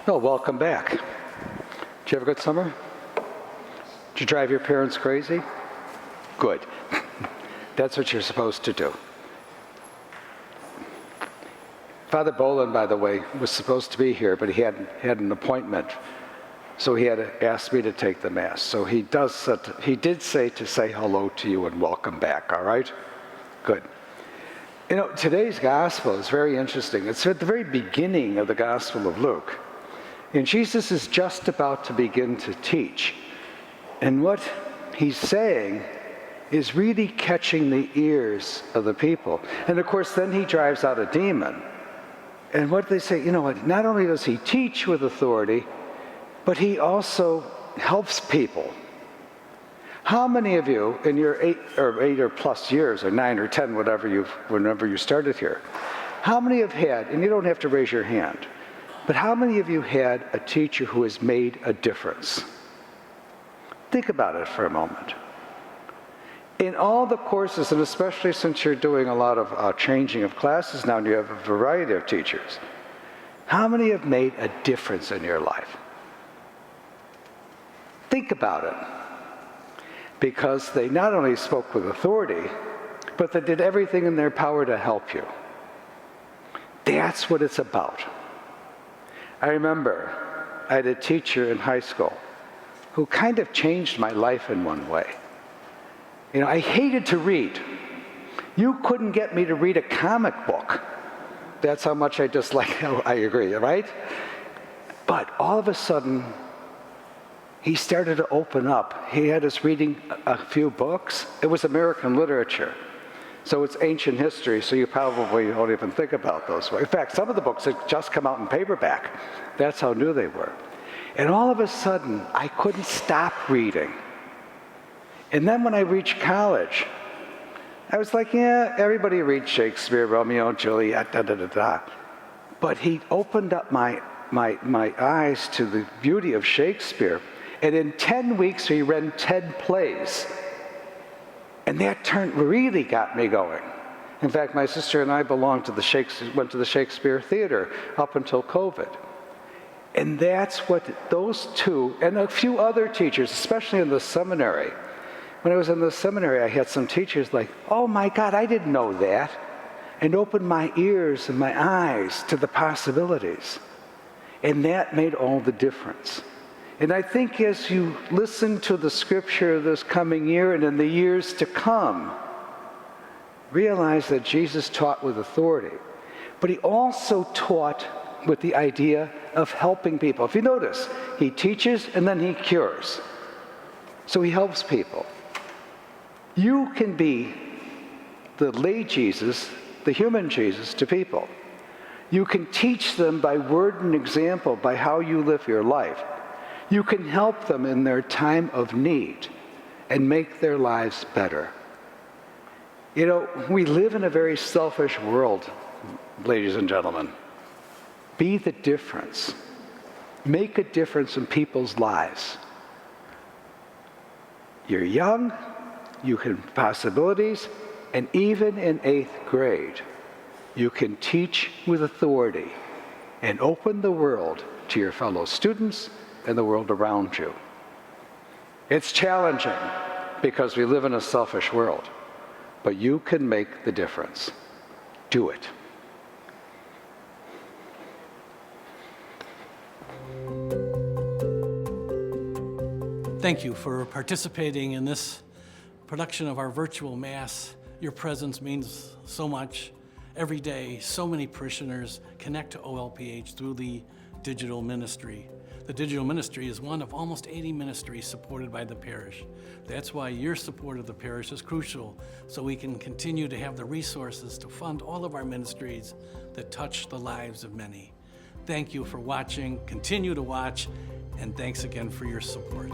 Well, welcome back. Did you have a good summer? Did you drive your parents crazy? Good. That's what you're supposed to do. Father Bolin, by the way, was supposed to be here, but he had an appointment, so he had asked me to take the Mass. So he did say to say hello to you and welcome back, all right? Good. You know, today's gospel is very interesting. It's at the very beginning of the Gospel of Luke. And Jesus is just about to begin to teach. And what he's saying is really catching the ears of the people. And of course, then he drives out a demon. And what they say, you know what, not only does he teach with authority, but he also helps people. How many of you in your 8 or plus years, or 9 or 10, whenever you started here, how many have had, and you don't have to raise your hand, but how many of you had a teacher who has made a difference? Think about it for a moment. In all the courses, and especially since you're doing a lot of changing of classes now and you have a variety of teachers, how many have made a difference in your life? Think about it. Because they not only spoke with authority, but they did everything in their power to help you. That's what it's about. I remember I had a teacher in high school who kind of changed my life in one way. You know, I hated to read. You couldn't get me to read a comic book. That's how much I dislike. I agree, right? But all of a sudden, he started to open up. He had us reading a few books. It was American literature. So it's ancient history, so you probably don't even think about those. In fact, some of the books had just come out in paperback. That's how new they were. And all of a sudden, I couldn't stop reading. And then when I reached college, I was like, yeah, everybody reads Shakespeare, Romeo and Juliet, da-da-da-da. But he opened up my eyes to the beauty of Shakespeare. And in 10 weeks, he read 10 plays. And that really got me going. In fact, my sister and I went to the Shakespeare Theater up until COVID. And that's what those two, and a few other teachers, especially in the seminary. When I was in the seminary, I had some teachers like, oh my God, I didn't know that. And opened my ears and my eyes to the possibilities. And that made all the difference. And I think as you listen to the scripture this coming year and in the years to come, realize that Jesus taught with authority. But he also taught with the idea of helping people. If you notice, he teaches and then he cures. So he helps people. You can be the lay Jesus, the human Jesus, to people. You can teach them by word and example, by how you live your life. You can help them in their time of need and make their lives better. You know, we live in a very selfish world, ladies and gentlemen. Be the difference. Make a difference in people's lives. You're young, you can possibilities, and even in 8th grade, you can teach with authority and open the world to your fellow students and the world around you. It's challenging because we live in a selfish world, but you can make the difference. Do it. Thank you for participating in this production of our virtual Mass. Your presence means so much. Every day, so many parishioners connect to OLPH through the digital ministry. The digital ministry is one of almost 80 ministries supported by the parish. That's why your support of the parish is crucial, so we can continue to have the resources to fund all of our ministries that touch the lives of many. Thank you for watching, continue to watch, and thanks again for your support.